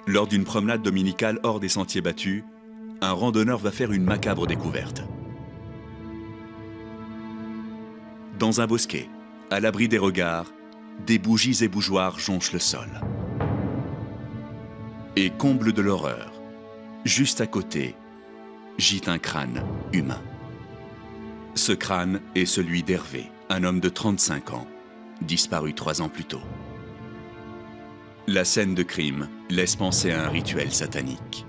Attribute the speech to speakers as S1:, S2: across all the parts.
S1: Lors d'une promenade dominicale hors des sentiers battus, un randonneur va faire une macabre découverte. Dans un bosquet, à l'abri des regards, des bougies et bougeoirs jonchent le sol. Et comble de l'horreur, juste à côté, gît un crâne humain. Ce crâne est celui d'Hervé, un homme de 35 ans, disparu 3 ans plus tôt. La scène de crime laisse penser à un rituel satanique.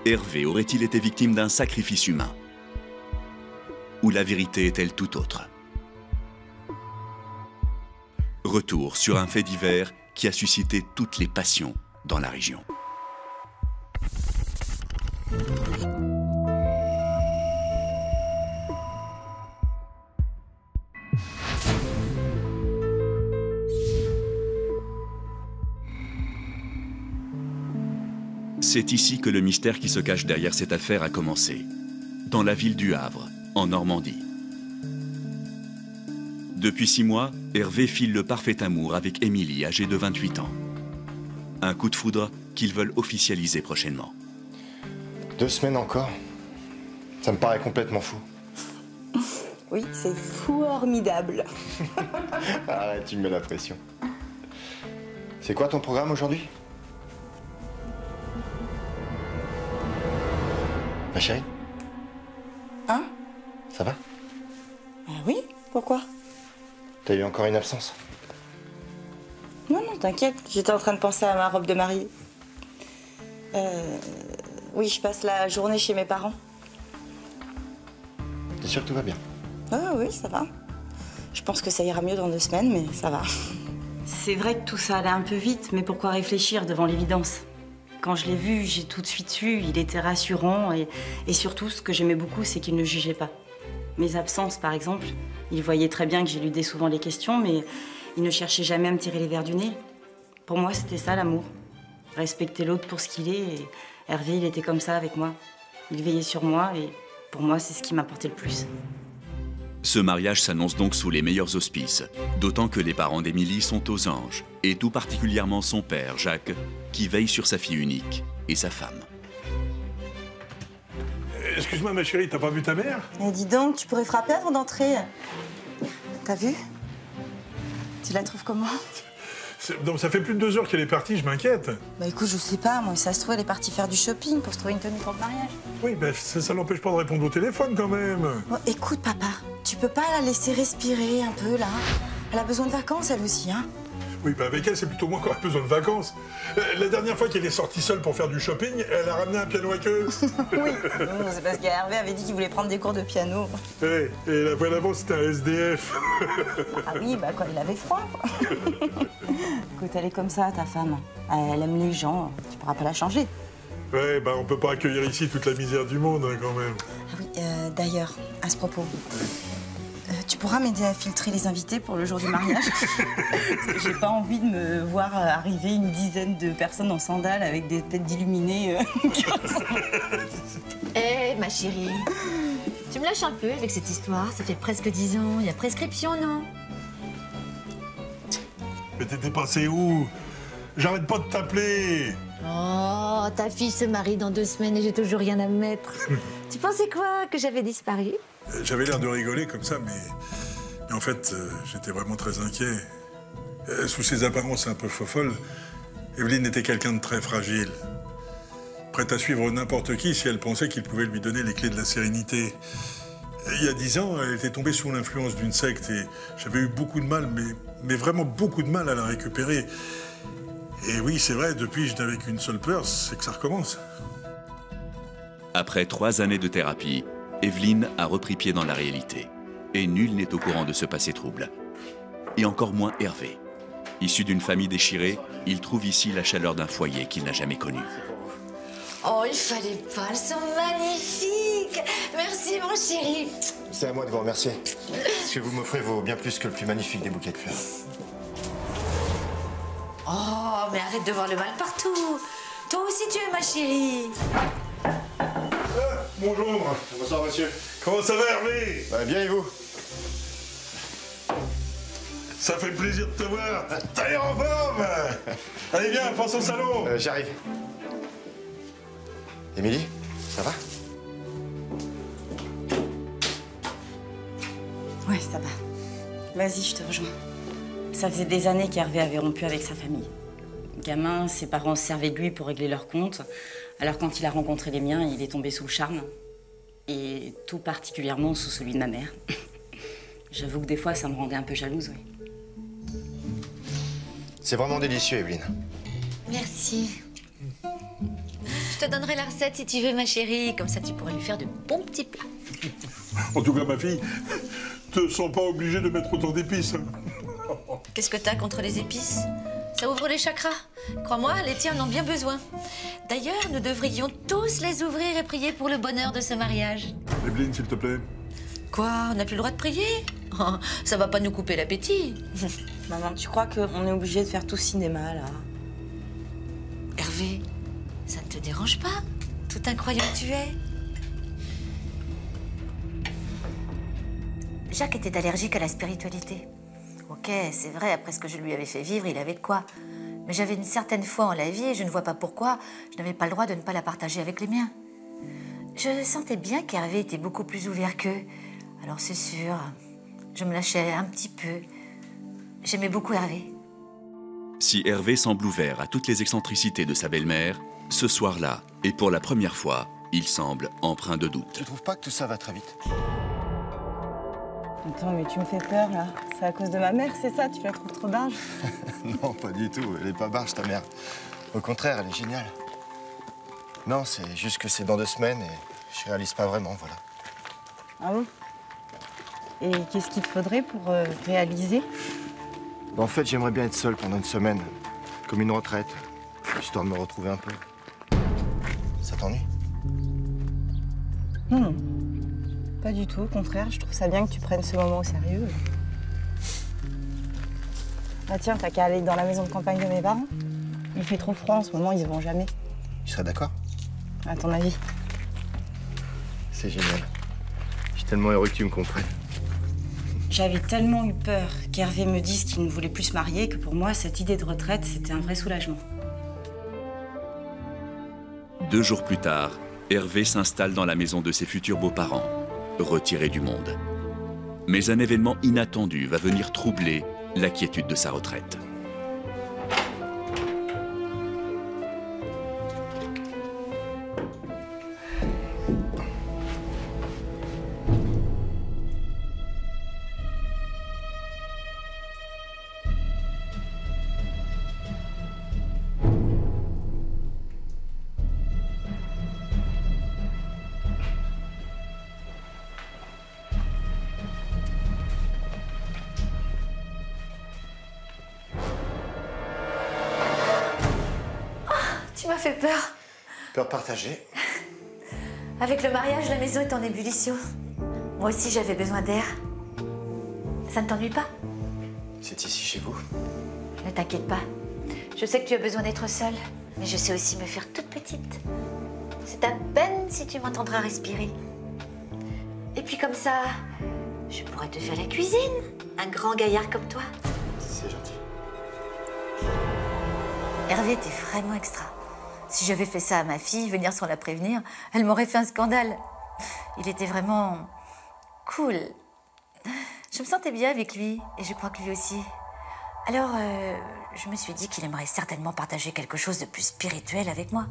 S1: Hervé aurait-il été victime d'un sacrifice humain? Ou la vérité est-elle tout autre? Retour sur un fait divers qui a suscité toutes les passions dans la région. C'est ici que le mystère qui se cache derrière cette affaire a commencé, dans la ville du Havre, en Normandie. Depuis 6 mois, Hervé file le parfait amour avec Émilie, âgée de 28 ans. Un coup de foudre qu'ils veulent officialiser prochainement.
S2: 2 semaines encore? Ça me paraît complètement fou.
S3: Oui, c'est formidable.
S2: Arrête, tu me mets la pression. C'est quoi ton programme aujourd'hui? Ma chérie?
S3: Hein?
S2: Ça va?
S3: Oui, pourquoi?
S2: T'as eu encore une absence?
S3: Non, non, t'inquiète, j'étais en train de penser à ma robe de mariée. Oui, je passe la journée chez mes parents.
S2: T'es sûr que tout va bien?
S3: Ah oui, ça va. Je pense que ça ira mieux dans 2 semaines, mais ça va. C'est vrai que tout ça allait un peu vite, mais pourquoi réfléchir devant l'évidence? Quand je l'ai vu, j'ai tout de suite su, il était rassurant et surtout, ce que j'aimais beaucoup, c'est qu'il ne jugeait pas. Mes absences, par exemple, il voyait très bien que j'éludais souvent les questions, mais il ne cherchait jamais à me tirer les verres du nez. Pour moi, c'était ça l'amour. Respecter l'autre pour ce qu'il est. Et Hervé, il était comme ça avec moi. Il veillait sur moi et pour moi, c'est ce qui m'apportait le plus.
S1: Ce mariage s'annonce donc sous les meilleurs auspices, d'autant que les parents d'Émilie sont aux anges, et tout particulièrement son père, Jacques, qui veille sur sa fille unique et sa femme.
S4: Excuse-moi ma chérie, t'as pas vu ta mère?
S3: Eh, dis donc, tu pourrais frapper avant d'entrer. T'as vu? Tu la trouves comment?
S4: Donc ça fait plus de 2 heures qu'elle est partie, je m'inquiète.
S3: Bah écoute, je sais pas, moi, ça se trouve, elle est partie faire du shopping pour se trouver une tenue pour le mariage.
S4: Oui, ben ça l'empêche pas de répondre au téléphone quand même.
S3: Bon, écoute, papa, tu peux pas la laisser respirer un peu, là? Elle a besoin de vacances, elle aussi, hein?
S4: Oui, ben avec elle, c'est plutôt moi qui aurais besoin de vacances. La dernière fois qu'elle est sortie seule pour faire du shopping, elle a ramené un piano à queue.
S3: Oui, c'est parce qu'Hervé avait dit qu'il voulait prendre des cours de piano.
S4: Hey, et la fois d'avant, c'était un SDF.
S3: Ah oui, bah quand il avait froid, quoi. Écoute, elle est comme ça, ta femme. Elle aime les gens, tu pourras pas la changer.
S4: Ouais, ben on peut pas accueillir ici toute la misère du monde, hein, quand même.
S3: Ah oui, d'ailleurs, à ce propos, tu pourras m'aider à filtrer les invités pour le jour du mariage? Parce que j'ai pas envie de me voir arriver une dizaine de personnes en sandales avec des têtes d'illuminés.
S5: Eh, ma chérie, tu me lâches un peu avec cette histoire. Ça fait presque 10 ans. Il y a prescription, non?
S4: Mais t'étais passé où? J'arrête pas de t'appeler.
S5: Oh, ta fille se marie dans 2 semaines et j'ai toujours rien à me mettre. Tu pensais quoi? Que j'avais disparu?
S4: J'avais l'air de rigoler comme ça, mais en fait, j'étais vraiment très inquiet. Sous ses apparences un peu fofolles, Evelyne était quelqu'un de très fragile. Prête à suivre n'importe qui si elle pensait qu'il pouvait lui donner les clés de la sérénité. Il y a 10 ans, elle était tombée sous l'influence d'une secte et j'avais eu beaucoup de mal, mais vraiment beaucoup de mal à la récupérer. Et oui, c'est vrai, depuis, je n'avais qu'une seule peur, c'est que ça recommence.
S1: Après 3 années de thérapie, Evelyne a repris pied dans la réalité. Et nul n'est au courant de ce passé trouble. Et encore moins Hervé. Issu d'une famille déchirée, il trouve ici la chaleur d'un foyer qu'il n'a jamais connu.
S5: Oh, il fallait pas, elles sont magnifiques. Merci, mon chéri.
S2: C'est à moi de vous remercier. Ce que vous m'offrez vaut bien plus que le plus magnifique des bouquets de fleurs.
S5: Oh, mais arrête de voir le mal partout. Toi aussi, tu es ma chérie.
S4: Bonjour.
S2: Bonsoir, monsieur.
S4: Comment ça va, Hervé?
S2: Bah, bien, et vous?
S4: Ça fait plaisir de te voir. T'as l'air en forme. Allez, viens, pense au salon.
S2: J'arrive. Émilie, ça va?
S3: Ouais, ça va. Vas-y, je te rejoins. Ça faisait des années qu'Hervé avait rompu avec sa famille. Gamin, ses parents se servaient de lui pour régler leurs comptes. Alors quand il a rencontré les miens, il est tombé sous le charme. Et tout particulièrement sous celui de ma mère. J'avoue que des fois, ça me rendait un peu jalouse, oui.
S2: C'est vraiment délicieux, Evelyne.
S5: Merci. Je te donnerai la recette si tu veux, ma chérie. Comme ça, tu pourras lui faire de bons petits plats.
S4: En tout cas, ma fille, te sens pas obligée de mettre autant d'épices.
S5: Qu'est-ce que t'as contre les épices? Ça ouvre les chakras. Crois-moi, les tiens en ont bien besoin. D'ailleurs, nous devrions tous les ouvrir et prier pour le bonheur de ce mariage.
S4: Evelyne, s'il te plaît.
S5: Quoi? On n'a plus le droit de prier? Oh, ça va pas nous couper l'appétit.
S3: Maman, tu crois qu'on est obligé de faire tout cinéma, là?
S5: Hervé, ça ne te dérange pas? Tout incroyant que tu es. Jacques était allergique à la spiritualité. Ok, c'est vrai, après ce que je lui avais fait vivre, il avait de quoi. Mais j'avais une certaine foi en la vie et je ne vois pas pourquoi je n'avais pas le droit de ne pas la partager avec les miens. Je sentais bien qu'Hervé était beaucoup plus ouvert qu'eux. Alors c'est sûr, je me lâchais un petit peu. J'aimais beaucoup Hervé.
S1: Si Hervé semble ouvert à toutes les excentricités de sa belle-mère, ce soir-là, et pour la première fois, il semble empreint de doute.
S2: Tu trouves pas que tout ça va très vite?
S3: Attends, mais tu me fais peur, là. C'est à cause de ma mère, c'est ça? Tu la trouves trop barge?
S2: Non, pas du tout. Elle est pas barge, ta mère. Au contraire, elle est géniale. Non, c'est juste que c'est dans 2 semaines et je réalise pas vraiment, voilà.
S3: Ah bon? Et qu'est-ce qu'il te faudrait pour réaliser?
S2: En fait, j'aimerais bien être seul pendant 1 semaine, comme une retraite, histoire de me retrouver un peu. Ça t'ennuie?
S3: Non, pas du tout. Au contraire, je trouve ça bien que tu prennes ce moment au sérieux. Ah tiens, t'as qu'à aller dans la maison de campagne de mes parents. Il fait trop froid en ce moment, ils y vont jamais.
S2: Tu serais d'accord?
S3: À ton avis?
S2: C'est génial. Je suis tellement heureux que tu me comprennes.
S3: J'avais tellement eu peur qu'Hervé me dise qu'il ne voulait plus se marier que pour moi, cette idée de retraite, c'était un vrai soulagement.
S1: 2 jours plus tard, Hervé s'installe dans la maison de ses futurs beaux-parents, retiré du monde. Mais un événement inattendu va venir troubler la quiétude de sa retraite.
S5: Tu m'as fait peur.
S2: Peur partagée.
S5: Avec le mariage, la maison est en ébullition. Moi aussi, j'avais besoin d'air. Ça ne t'ennuie pas?
S2: C'est ici chez vous?
S5: Ne t'inquiète pas. Je sais que tu as besoin d'être seule, mais je sais aussi me faire toute petite. C'est à peine si tu m'entendras respirer. Et puis comme ça, je pourrais te faire la cuisine. Un grand gaillard comme toi.
S2: C'est gentil.
S5: Hervé était vraiment extra. Si j'avais fait ça à ma fille, venir sans la prévenir, elle m'aurait fait un scandale. Il était vraiment cool. Je me sentais bien avec lui, et je crois que lui aussi. Alors, je me suis dit qu'il aimerait certainement partager quelque chose de plus spirituel avec moi.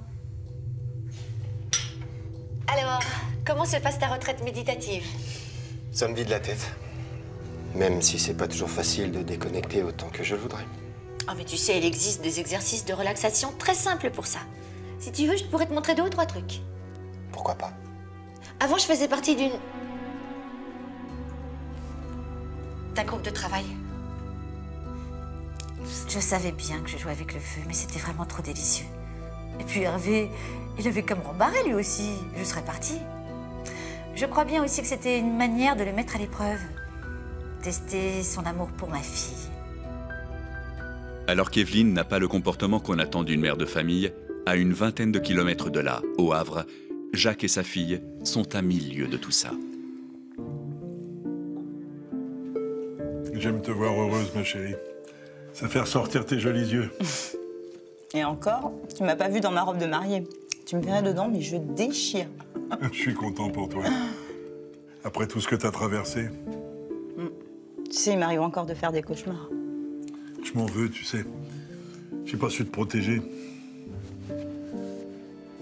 S5: Alors, comment se passe ta retraite méditative?
S2: Ça me vide la tête. Même si c'est pas toujours facile de déconnecter autant que je le voudrais.
S5: Ah, mais tu sais, il existe des exercices de relaxation très simples pour ça. Si tu veux, je pourrais te montrer 2 ou 3 trucs.
S2: Pourquoi pas?
S5: Avant, je faisais partie d'un groupe de travail. Je savais bien que je jouais avec le feu, mais c'était vraiment trop délicieux. Et puis Hervé, il avait qu'à me rembarrer lui aussi. Je serais partie. Je crois bien aussi que c'était une manière de le mettre à l'épreuve. Tester son amour pour ma fille.
S1: Alors qu'Evelyne n'a pas le comportement qu'on attend d'une mère de famille, à une 20aine de kilomètres de là, au Havre, Jacques et sa fille sont à 1000 lieues de tout ça.
S4: J'aime te voir heureuse, ma chérie. Ça fait ressortir tes jolis yeux.
S3: Et encore, tu m'as pas vu dans ma robe de mariée. Tu me verrais dedans, mais je déchire.
S4: Je suis content pour toi. Après tout ce que t'as traversé.
S3: Tu sais, il m'arrive encore de faire des cauchemars.
S4: Je m'en veux, tu sais. J'ai pas su te protéger.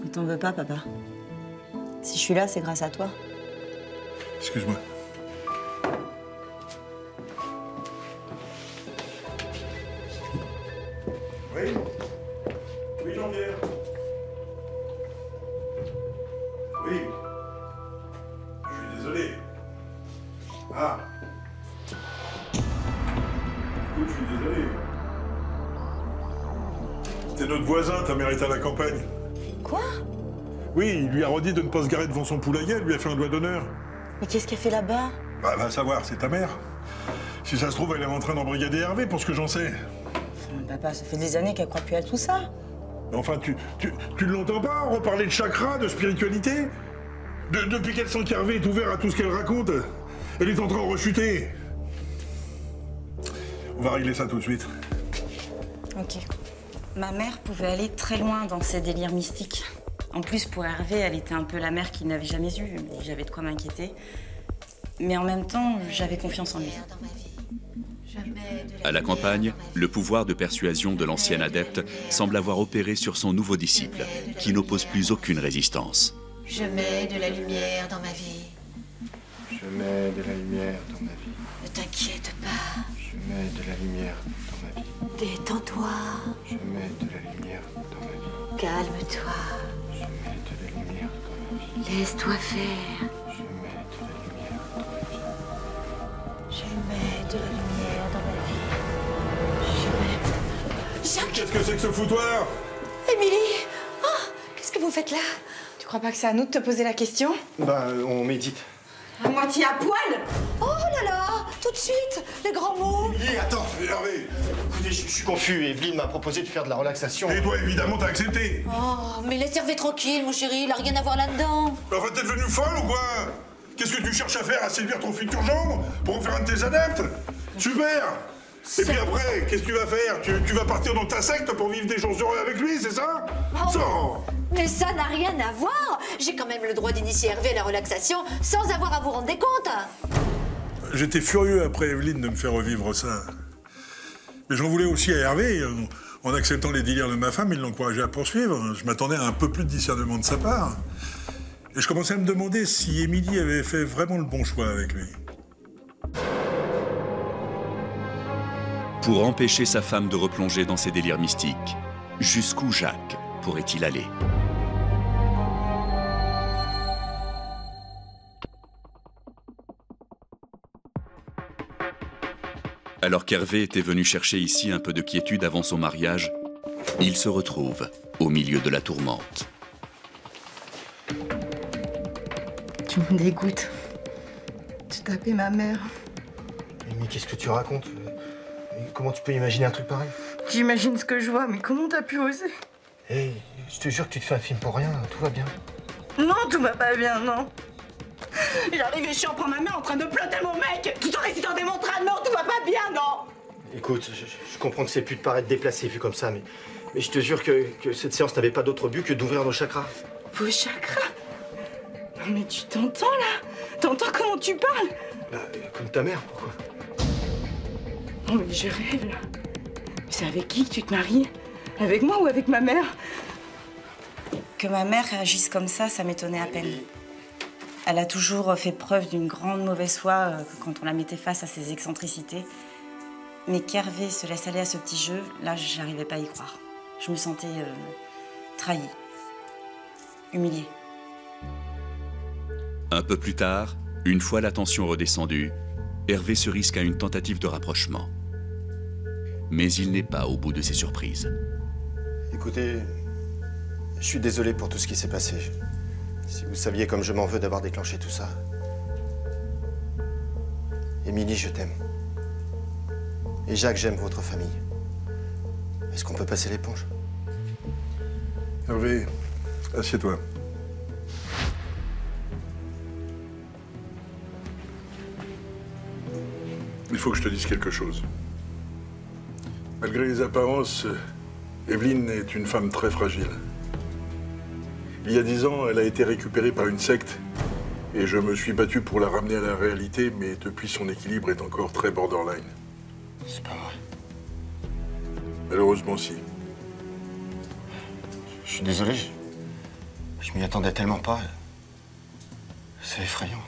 S3: Ne t'en veux pas, papa. Si je suis là, c'est grâce à toi.
S4: Excuse-moi. Oui? Oui, Jean-Pierre? Oui. Je suis désolé. Ah. Écoute, je suis désolé. C'était notre voisin, ta mère est à la campagne.
S3: Quoi?
S4: Oui, il lui a redit de ne pas se garer devant son poulailler, elle lui a fait un doigt d'honneur.
S3: Mais qu'est-ce qu'elle fait là-bas?
S4: Bah, va savoir, c'est ta mère. Si ça se trouve, elle est en train d'embrigader Hervé, pour ce que j'en sais.
S3: Papa, ça fait des années qu'elle croit plus à tout ça.
S4: Enfin, tu ne l'entends pas reparler de chakra, de spiritualité? Depuis qu'elle sent qu'Hervé est ouvert à tout ce qu'elle raconte, elle est en train de rechuter. On va régler ça tout de suite.
S3: Ok. Ma mère pouvait aller très loin dans ses délires mystiques. En plus, pour Hervé, elle était un peu la mère qu'il n'avait jamais eue. J'avais de quoi m'inquiéter. Mais en même temps, j'avais confiance en lui.
S1: À la campagne, le pouvoir de persuasion de l'ancien adepte semble avoir opéré sur son nouveau disciple, qui n'oppose plus aucune résistance.
S5: Je mets de la lumière dans ma vie.
S2: Je mets de la lumière dans ma vie.
S5: Ne t'inquiète pas.
S2: Je mets de la lumière dans ma vie.
S5: Détends-toi.
S2: Je mets de la lumière dans ma vie.
S5: Calme-toi.
S2: Je mets de la lumière dans ma vie.
S5: Laisse-toi faire.
S2: Je mets de la lumière dans ma vie.
S5: Je mets de la lumière dans ma vie. Je mets... Jacques!
S4: Qu'est-ce que c'est que ce foutoir?
S5: Émilie! Oh, qu'est-ce que vous faites là?
S3: Tu crois pas que c'est à nous de te poser la question?
S2: Bah, on médite.
S3: À moitié à poil?
S5: Oh là là! Tout de suite! Les grands mots!
S2: Lily, attends.
S4: Hervé!
S2: Écoutez, je suis confus. Evelyne m'a proposé de faire de la relaxation.
S4: Et toi, évidemment, t'as accepté.
S5: Oh, mais laisse Hervé tranquille, mon chéri, il a rien à voir là-dedans.
S4: Enfin, t'es devenue folle ou quoi? Qu'est-ce que tu cherches à faire? À séduire ton futur gendre? Pour en faire un de tes adeptes? Super! Et puis après, qu'est-ce que tu vas faire? Tu vas partir dans ta secte pour vivre des jours heureux avec lui, c'est ça? Sors!
S5: Mais ça n'a rien à voir. J'ai quand même le droit d'initier Hervé à la relaxation sans avoir à vous rendre des comptes.
S4: J'étais furieux après Evelyne de me faire revivre ça. Mais j'en voulais aussi à Hervé. En acceptant les délires de ma femme, il l'encourageait à poursuivre. Je m'attendais à un peu plus de discernement de sa part. Et je commençais à me demander si Émilie avait fait vraiment le bon choix avec lui.
S1: Pour empêcher sa femme de replonger dans ses délires mystiques, jusqu'où Jacques pourrait-il aller? Alors qu'Hervé était venu chercher ici un peu de quiétude avant son mariage, il se retrouve au milieu de la tourmente.
S3: Tu me dégoûtes. Tu tapais ma mère.
S2: Mais qu'est-ce que tu racontes? Comment tu peux imaginer un truc pareil?
S3: J'imagine ce que je vois, mais comment t'as pu oser?
S2: Hé, je te jure que tu te fais un film pour rien, tout va bien.
S3: Non, tout va pas bien, non. J'arrive et je surprends ma mère en train de plotter mon mec, tout en récitant des mantras. Non, tout va pas bien, non.
S2: Écoute, je comprends que c'est plus de paraître déplacé vu comme ça, mais je te jure que cette séance n'avait pas d'autre but que d'ouvrir nos chakras.
S3: Vos chakras? Non mais tu t'entends là? T'entends comment tu parles?
S2: Bah, comme ta mère, pourquoi?
S3: Oh mais je rêve là. Mais c'est avec qui que tu te maries? Avec moi ou avec ma mère? Que ma mère réagisse comme ça m'étonnait à peine. Elle a toujours fait preuve d'une grande mauvaise foi quand on la mettait face à ses excentricités. Mais qu'Hervé se laisse aller à ce petit jeu, là, j'arrivais pas à y croire. Je me sentais trahie, humiliée.
S1: Un peu plus tard, une fois la tension redescendue, Hervé se risque à une tentative de rapprochement. Mais il n'est pas au bout de ses surprises.
S2: Écoutez, je suis désolé pour tout ce qui s'est passé. Si vous saviez comme je m'en veux d'avoir déclenché tout ça. Émilie, je t'aime. Et Jacques, j'aime votre famille. Est-ce qu'on peut passer l'éponge?
S4: Hervé, assieds-toi. Il faut que je te dise quelque chose. Malgré les apparences, Evelyne est une femme très fragile. Il y a 10 ans, elle a été récupérée par une secte et je me suis battu pour la ramener à la réalité, mais depuis, son équilibre est encore très borderline.
S2: C'est pas vrai.
S4: Malheureusement, si.
S2: Je suis désolé, je m'y attendais tellement pas. C'est effrayant.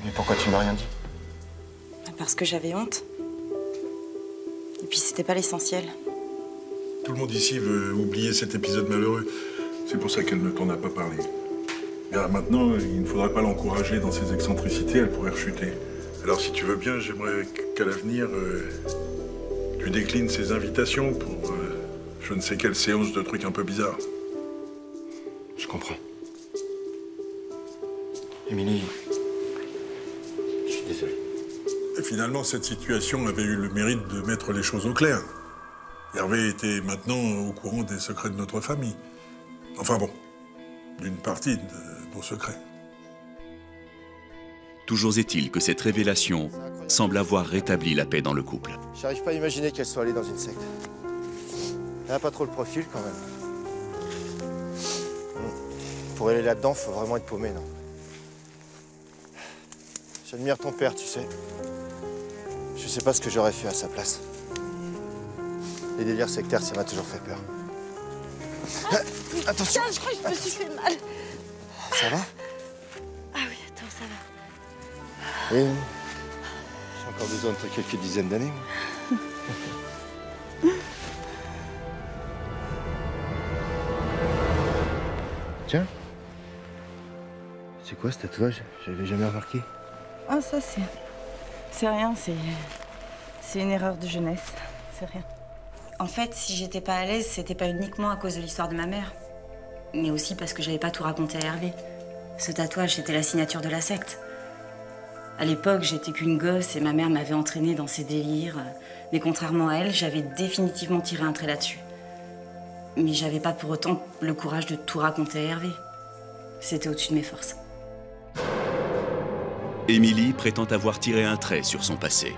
S2: Mais pourquoi tu m'as rien dit?
S3: Parce que j'avais honte. Et puis c'était pas l'essentiel.
S4: Tout le monde ici veut oublier cet épisode malheureux. C'est pour ça qu'elle ne t'en a pas parlé. Bien, maintenant, il ne faudrait pas l'encourager dans ses excentricités, elle pourrait rechuter. Alors si tu veux bien, j'aimerais qu'à l'avenir, tu déclines ses invitations pour je ne sais quelle séance de trucs un peu bizarres.
S2: Je comprends. Émilie, je suis désolé.
S4: Et finalement, cette situation avait eu le mérite de mettre les choses au clair. Hervé était maintenant au courant des secrets de notre famille. Enfin bon, d'une partie de nos secrets.
S1: Toujours est-il que cette révélation semble avoir rétabli la paix dans le couple.
S2: J'arrive pas à imaginer qu'elle soit allée dans une secte. Elle a pas trop le profil quand même. Pour aller là-dedans, faut vraiment être paumé, non? J'admire ton père, tu sais. Je sais pas ce que j'aurais fait à sa place. Les délires sectaires, ça m'a toujours fait peur. Attention!
S3: Je crois que je me suis fait mal.
S2: Ça va?
S3: Ah oui, attends, ça va.
S2: Oui. J'ai encore besoin de quelques dizaines d'années, moi. Tiens. C'est quoi ce tatouage? J'avais jamais remarqué.
S3: Ah, ça, c'est rien, c'est une erreur de jeunesse. C'est rien. En fait, si j'étais pas à l'aise, c'était pas uniquement à cause de l'histoire de ma mère, mais aussi parce que j'avais pas tout raconté à Hervé. Ce tatouage, c'était la signature de la secte. À l'époque, j'étais qu'une gosse et ma mère m'avait entraînée dans ses délires. Mais contrairement à elle, j'avais définitivement tiré un trait là-dessus. Mais j'avais pas pour autant le courage de tout raconter à Hervé. C'était au-dessus de mes forces.
S1: Émilie prétend avoir tiré un trait sur son passé.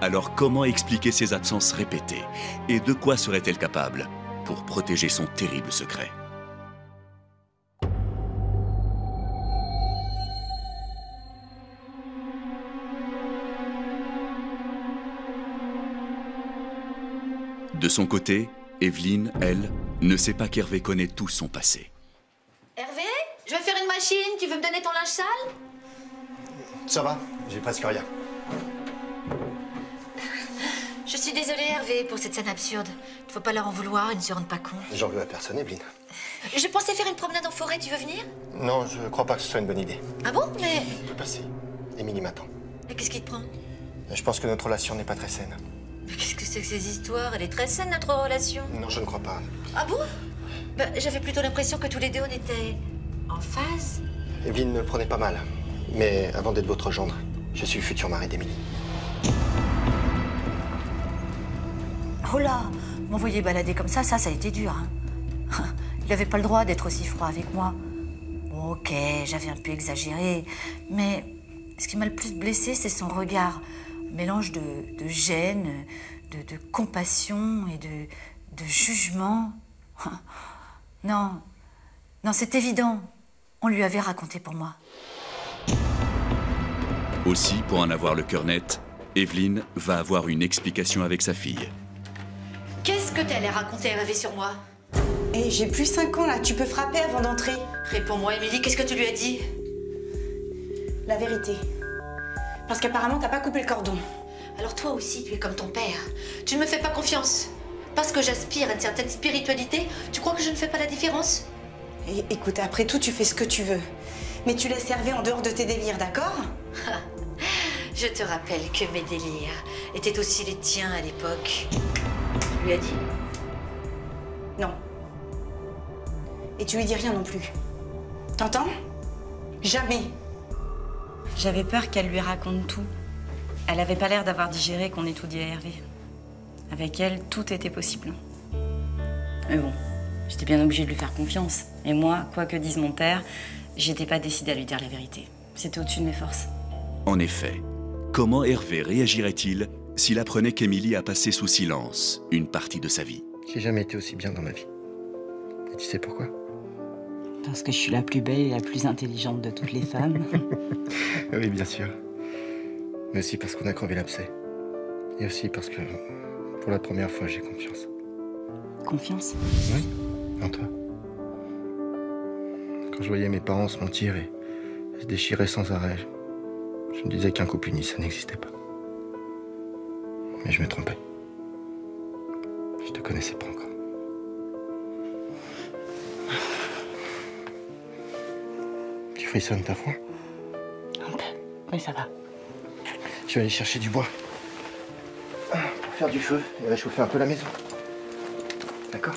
S1: Alors comment expliquer ses absences répétées? Et de quoi serait-elle capable pour protéger son terrible secret? De son côté, Evelyne, elle, ne sait pas qu'Hervé connaît tout son passé.
S5: Hervé, je vais faire une machine, tu veux me donner ton linge sale?
S2: Ça va, j'ai presque rien.
S5: Je suis désolée, Hervé, pour cette scène absurde. Il ne faut pas leur en vouloir, ils ne se rendent pas compte.
S2: J'en veux à personne, Evelyne.
S5: Je pensais faire une promenade en forêt, tu veux venir?
S2: Non, je crois pas que ce soit une bonne idée.
S5: Ah bon? Mais...
S2: Je peux passer. Émilie m'attend.
S5: Mais qu'est-ce qui te prend?
S2: Je pense que notre relation n'est pas très saine.
S5: Mais qu'est-ce que c'est que ces histoires? Elle est très saine, notre relation.
S2: Non, je ne crois pas.
S5: Ah bon? Bah, j'avais plutôt l'impression que tous les deux, on était en phase.
S2: Evelyne ne le prenait pas mal. Mais avant d'être votre gendre, je suis le futur mari d'Émilie.
S5: Oh là, m'envoyer balader comme ça a été dur. Hein. Il n'avait pas le droit d'être aussi froid avec moi. Bon, ok, j'avais un peu exagéré, mais ce qui m'a le plus blessée, c'est son regard. Mélange de gêne, de compassion et de jugement. Non, c'est évident. On lui avait raconté pour moi.
S1: Aussi, pour en avoir le cœur net, Evelyne va avoir une explication avec sa fille.
S5: Qu'est-ce que t'allais raconter à Hervé sur moi?
S3: Et j'ai plus 5 ans là, tu peux frapper avant d'entrer.
S5: Réponds-moi, Émilie, qu'est-ce que tu lui as dit?
S3: La vérité. Parce qu'apparemment, t'as pas coupé le cordon.
S5: Alors toi aussi, tu es comme ton père. Tu ne me fais pas confiance. Parce que j'aspire à une certaine spiritualité, tu crois que je ne fais pas la différence?
S3: Et écoute, après tout, tu fais ce que tu veux. Mais tu laisses Hervé en dehors de tes délires, d'accord?
S5: Je te rappelle que mes délires étaient aussi les tiens à l'époque. Tu lui as dit?
S3: Non. Et tu lui dis rien non plus. T'entends? Jamais. J'avais peur qu'elle lui raconte tout. Elle avait pas l'air d'avoir digéré qu'on ait tout dit à Hervé. Avec elle, tout était possible. Mais bon, j'étais bien obligée de lui faire confiance. Et moi, quoi que dise mon père, j'étais pas décidée à lui dire la vérité. C'était au-dessus de mes forces.
S1: En effet, Comment Hervé réagirait-il s'il apprenait qu'Émilie a passé sous silence une partie de sa vie?
S2: J'ai jamais été aussi bien dans ma vie. Et tu sais pourquoi?
S3: Parce que je suis la plus belle et la plus intelligente de toutes les femmes.
S2: Oui, bien sûr. Mais aussi parce qu'on a crevé l'abcès. Et aussi parce que, pour la première fois, j'ai confiance.
S3: Confiance?
S2: Oui, en toi. Quand je voyais mes parents se mentir et se déchirer sans arrêt, je me disais qu'un couple uni, ça n'existait pas. Mais je me trompais. Je te connaissais pas encore. Tu frissonnes, t'as froid?
S3: Un peu. Oui, ça va.
S2: Je vais aller chercher du bois. Pour faire du feu et réchauffer un peu la maison. D'accord?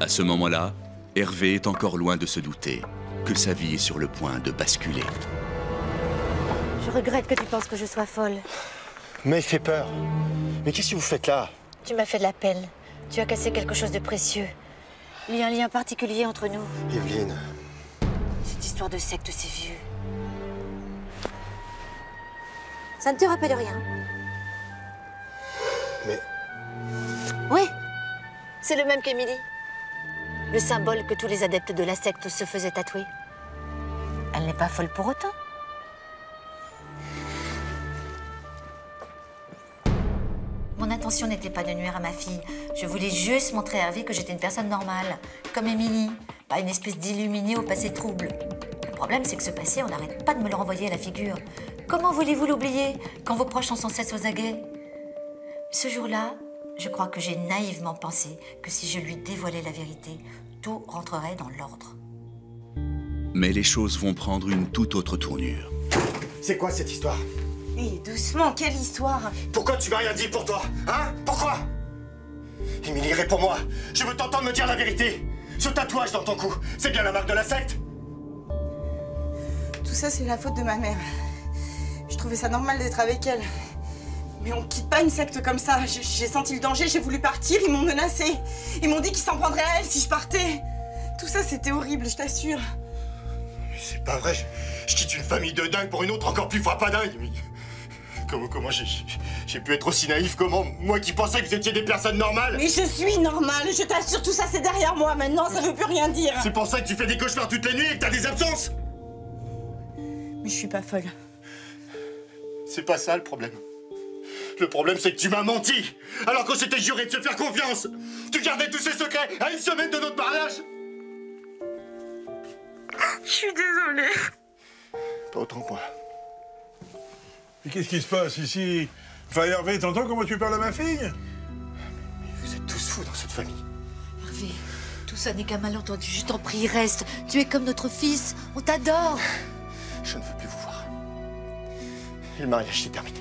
S1: À ce moment-là, Hervé est encore loin de se douter que sa vie est sur le point de basculer.
S5: Je regrette que tu penses que je sois folle.
S2: Mais il fait peur. Mais qu'est-ce que vous faites là?
S5: Tu m'as fait de la peine. Tu as cassé quelque chose de précieux. Il y a un lien particulier entre nous.
S2: Evelyne.
S5: Cette histoire de secte, c'est vieux. Ça ne te rappelle rien?
S2: Mais...
S5: Oui, c'est le même qu'Émilie. Le symbole que tous les adeptes de la secte se faisaient tatouer. Elle n'est pas folle pour autant. Mon intention n'était pas de nuire à ma fille. Je voulais juste montrer à Hervé que j'étais une personne normale, comme Émilie, pas une espèce d'illuminée au passé trouble. Le problème, c'est que ce passé, on n'arrête pas de me le renvoyer à la figure. Comment voulez-vous l'oublier quand vos proches sont sans cesse aux aguets? Ce jour-là, je crois que j'ai naïvement pensé que si je lui dévoilais la vérité, tout rentrerait dans l'ordre.
S1: Mais les choses vont prendre une toute autre tournure.
S2: C'est quoi cette histoire?
S3: Hé, doucement, quelle histoire?
S2: Pourquoi tu m'as rien dit pour toi? Hein? Pourquoi? Émilie, réponds-moi. Je veux t'entendre me dire la vérité. Ce tatouage dans ton cou, c'est bien la marque de la secte?
S6: Tout ça, c'est la faute de ma mère. Je trouvais ça normal d'être avec elle. Mais on quitte pas une secte comme ça. J'ai senti le danger, j'ai voulu partir, ils m'ont menacée. Ils m'ont dit qu'ils s'en prendraient à elle si je partais. Tout ça, c'était horrible, je t'assure.
S2: Mais c'est pas vrai. Je quitte une famille de dingue pour une autre encore plus frappadingue. Mais... Comment j'ai pu être aussi naïf? Comment, moi qui pensais que vous étiez des personnes normales?
S6: Mais je suis normale, je t'assure, tout ça c'est derrière moi maintenant, ça veut plus rien dire.
S2: C'est pour ça que tu fais des cauchemars toutes les nuits et que t'as des absences?
S6: Mais je suis pas folle.
S2: C'est pas ça le problème. Le problème c'est que tu m'as menti, alors qu'on s'était juré de se faire confiance. Tu gardais tous ces secrets à une semaine de notre mariage.
S6: Je suis désolée.
S2: Pas autant que moi.
S4: Mais qu'est-ce qui se passe ici? Enfin, Hervé, t'entends comment tu parles à ma fille?
S2: Mais vous êtes tous fous dans cette famille.
S5: Hervé, tout ça n'est qu'un malentendu. Je t'en prie, reste. Tu es comme notre fils. On t'adore.
S2: Je ne veux plus vous voir. Et le mariage, c'est terminé.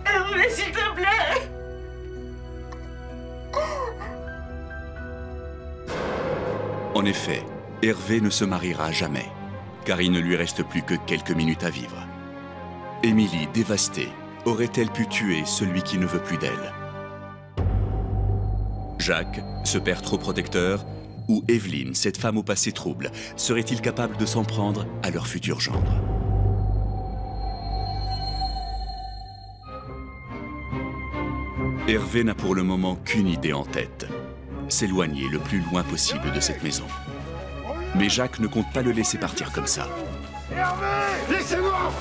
S6: Hervé, s'il te plaît.
S1: En effet, Hervé ne se mariera jamais, car il ne lui reste plus que quelques minutes à vivre. Émilie, dévastée, aurait-elle pu tuer celui qui ne veut plus d'elle? Jacques, ce père trop protecteur, ou Evelyne, cette femme au passé trouble, serait-il capable de s'en prendre à leur futur gendre? Hervé n'a pour le moment qu'une idée en tête, s'éloigner le plus loin possible de cette maison. Mais Jacques ne compte pas le laisser partir comme ça.
S2: Hervé! Laissez-moi!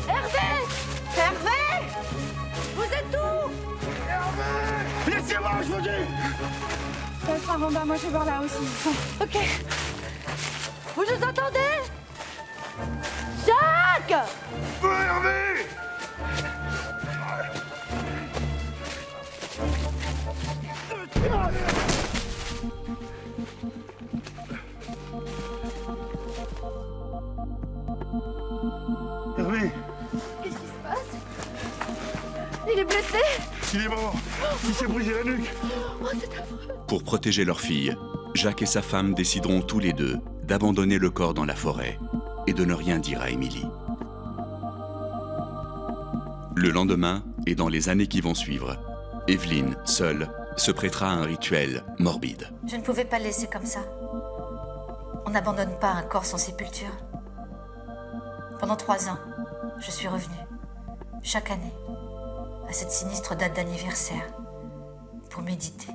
S5: Hervé! Hervé! Vous êtes où?
S2: Hervé! Laissez-moi, je vous dis!
S6: Ça sera en bas, moi je vais voir là aussi.
S5: Ok. Vous nous entendez? Jacques!
S2: Feu, Hervé!
S4: Hervé,
S5: Qu'est-ce qui se passe? Il est blessé?
S4: il est mort. Il s'est brisé la nuque.
S5: Oh, c'est affreux.
S1: Pour protéger leur fille, Jacques et sa femme décideront tous les deux d'abandonner le corps dans la forêt et de ne rien dire à Émilie. Le lendemain, et dans les années qui vont suivre, Evelyne, seule, se prêtera à un rituel morbide.
S5: Je ne pouvais pas le laisser comme ça. On n'abandonne pas un corps sans sépulture. Pendant 3 ans, je suis revenue, chaque année, à cette sinistre date d'anniversaire, pour méditer.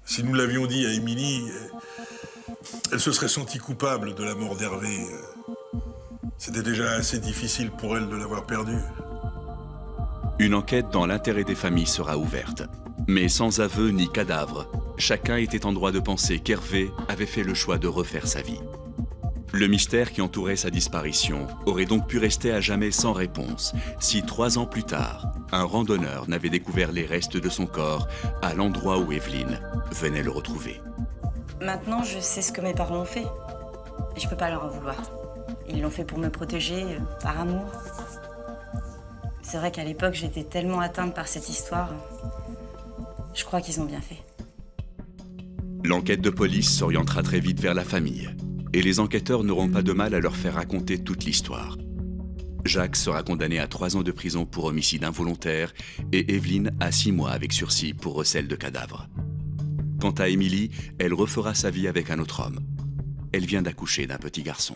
S4: Si nous l'avions dit à Émilie, elle se serait sentie coupable de la mort d'Hervé. C'était déjà assez difficile pour elle de l'avoir perdu.
S1: Une enquête dans l'intérêt des familles sera ouverte. Mais sans aveu ni cadavre, chacun était en droit de penser qu'Hervé avait fait le choix de refaire sa vie. Le mystère qui entourait sa disparition aurait donc pu rester à jamais sans réponse si 3 ans plus tard, un randonneur n'avait découvert les restes de son corps à l'endroit où Evelyne venait le retrouver.
S3: Maintenant, je sais ce que mes parents ont fait. Et je peux pas leur en vouloir. Ils l'ont fait pour me protéger, par amour. C'est vrai qu'à l'époque, j'étais tellement atteinte par cette histoire. Je crois qu'ils ont bien fait.
S1: L'enquête de police s'orientera très vite vers la famille. Et les enquêteurs n'auront pas de mal à leur faire raconter toute l'histoire. Jacques sera condamné à 3 ans de prison pour homicide involontaire et Evelyne à 6 mois avec sursis pour recel de cadavre. Quant à Émilie, elle refera sa vie avec un autre homme. Elle vient d'accoucher d'un petit garçon.